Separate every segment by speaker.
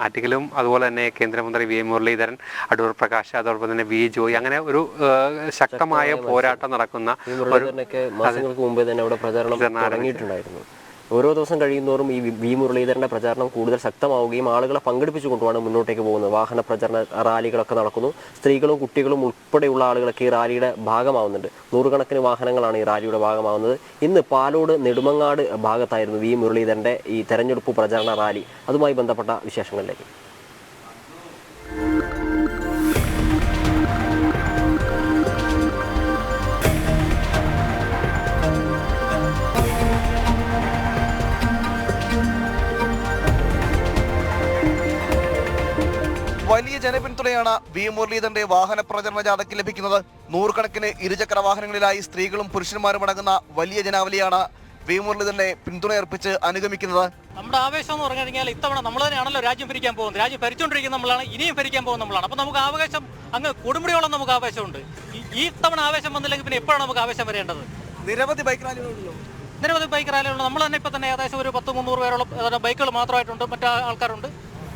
Speaker 1: ആറ്റിങ്ങലും അതുപോലെ തന്നെ കേന്ദ്രമന്ത്രി വി മുരളീധരൻ, അടൂർ പ്രകാശ്, അതോടൊപ്പം തന്നെ വി ജോയി, അങ്ങനെ ഒരു ശക്തമായ പോരാട്ടം നടക്കുന്ന
Speaker 2: മാസങ്ങൾക്ക് മുമ്പേ തന്നെ അവിടെ പ്രചാരണം തുടങ്ങിയിട്ടുണ്ടായിരുന്നു. ഓരോ ദിവസം കഴിയുന്നതോറും ഈ വി മുരളീധരന്റെ പ്രചാരണം കൂടുതൽ ശക്തമാവുകയും ആളുകളെ പങ്കെടുപ്പിച്ചു കൊണ്ടുമാണ് മുന്നോട്ടേക്ക് പോകുന്നത്. വാഹന പ്രചരണ റാലികളൊക്കെ നടക്കുന്നു. സ്ത്രീകളും കുട്ടികളും ഉൾപ്പെടെയുള്ള ആളുകളൊക്കെ ഈ റാലിയുടെ ഭാഗമാവുന്നുണ്ട്. നൂറുകണക്കിന് വാഹനങ്ങളാണ് ഈ റാലിയുടെ ഭാഗമാവുന്നത്. ഇന്ന് പാലോട് നെടുമങ്ങാട് ഭാഗത്തായിരുന്നു വി മുരളീധരന്റെ ഈ തെരഞ്ഞെടുപ്പ് പ്രചരണ റാലി. അതുമായി ബന്ധപ്പെട്ട വിശേഷങ്ങളിലേക്ക്.
Speaker 3: വലിയ ജനപിന്തുണയാണ് വി മുരളീധരന്റെ വാഹന പ്രചരണ ജാഥയ്ക്ക് ലഭിക്കുന്നത്. നൂറുകണക്കിന് ഇരുചക്ര വാഹനങ്ങളിലായി സ്ത്രീകളും പുരുഷന്മാരും അടങ്ങുന്ന വലിയ ജനാവലിയാണ് വി മുരളീധരനെ പിന്തുണയർപ്പിച്ച് അനുഗമിക്കുന്നത്.
Speaker 4: നമ്മുടെ ആവേശം എന്ന് പറഞ്ഞു കഴിഞ്ഞാൽ ഇത്തവണ നമ്മൾ തന്നെയാണല്ലോ രാജ്യം ഭരിക്കാൻ പോകുന്നത്. രാജ്യം ഭരിച്ചുകൊണ്ടിരിക്കുന്ന നമ്മളാണ്, ഇനിയും ഭരിക്കാൻ പോകുന്ന നമ്മളാണ്. അപ്പോൾ നമുക്ക് ആവേശം അങ്ങ് കൊടുമുടിയോളം നമുക്ക് ആവേശമുണ്ട്. ഈ തവണ ആവേശം വന്നില്ലെങ്കിൽ പിന്നെ എപ്പോഴാണ് നമുക്ക് ആവേശം വരേണ്ടത്?
Speaker 3: നിരവധി ബൈക്ക് റാലികളുണ്ടല്ലോ.
Speaker 4: നിരവധി ബൈക്ക് റാലികളുണ്ട്. നമ്മൾ തന്നെ ഇപ്പോൾ തന്നെ ഏകദേശം ഒരു 100-300 പേരോളം ബൈക്കുകൾ മാത്രമായിട്ടുണ്ട്. മറ്റു ആൾക്കാരുണ്ട്.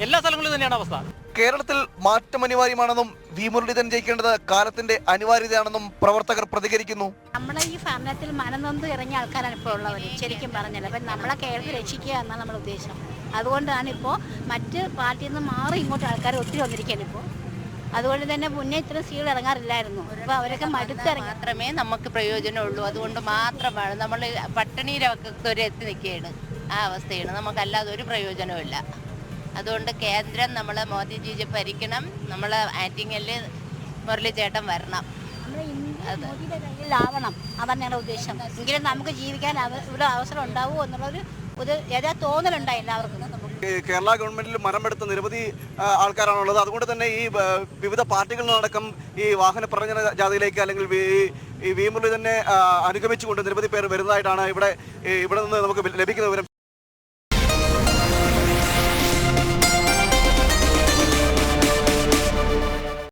Speaker 4: എല്ലാ സ്ഥലങ്ങളിലും തന്നെയാണ് അവസ്ഥ.
Speaker 3: കേരളത്തിൽ മാറ്റം അനിവാര്യമാണെന്നും വി മുരളീധരൻ ജയിക്കേണ്ടത് കാലത്തിന്റെ അനിവാര്യതയാണെന്നും പ്രവർത്തകർ പ്രതികരിക്കുന്നു.
Speaker 5: നമ്മളെ ഈ ഭരണത്തിൽ മനംനൊന്ത് ഇറങ്ങിയ ആൾക്കാരാണ് ഇപ്പോൾ ഉള്ളവർ. ശരിക്കും പറഞ്ഞാൽ അപ്പം നമ്മളെ കേരളത്തിൽ രക്ഷിക്കുക എന്നാണ് നമ്മുടെ ഉദ്ദേശം. അതുകൊണ്ടാണ് ഇപ്പോൾ മറ്റ് പാർട്ടിയിൽ നിന്ന് മാറി ഇങ്ങോട്ട് ആൾക്കാർ ഒത്തിരി വന്നിരിക്കുകയാണ് ഇപ്പോൾ. അതുകൊണ്ട് തന്നെ മുന്നേ ഇത്ര സീൽ ഇറങ്ങാറില്ലായിരുന്നു. അപ്പോൾ അവരൊക്കെ മടുത്തിറങ്ങി
Speaker 6: മാത്രമേ നമുക്ക് പ്രയോജനമുള്ളൂ. അതുകൊണ്ട് മാത്രമാണ് നമ്മൾ പട്ടിണിയിലൊക്കെ എത്തി നിൽക്കുകയാണ്. ആ അവസ്ഥയാണ്. നമുക്കല്ലാതെ ഒരു പ്രയോജനമില്ല. അതുകൊണ്ട് കേന്ദ്രം നമ്മൾ മോദിജി ഭരിക്കണം. നമ്മൾ ആറ്റിങ്ങൽ മുരളി ചേട്ടൻ വരണം.
Speaker 5: മോദിയുടെ കയ്യിലാവണം. അതാണ് ഞങ്ങളുടെ ഉദ്ദേശം. എങ്കിലും നമുക്ക് ജീവിക്കാൻ ഇവിടെ അവസരം ഉണ്ടാവുമോ എന്നുള്ളൊരു ഏതാ തോന്നലുണ്ടായി എല്ലാവർക്കും.
Speaker 3: കേരള ഗവൺമെന്റിൽ മരമെടുത്ത നിരവധി ആൾക്കാരാണുള്ളത്. അതുകൊണ്ട് തന്നെ ഈ വിവിധ പാർട്ടികളിൽ നിന്നടക്കം ഈ വാഹന പ്രചരണ ജാഥയിലേക്ക് അല്ലെങ്കിൽ ഈ വി മുരളീധരനെ അനുഗമിച്ചുകൊണ്ട് നിരവധി പേർ വരുന്നതായിട്ടാണ് ഇവിടെ നിന്ന് നമുക്ക് ലഭിക്കുന്ന വിവരം.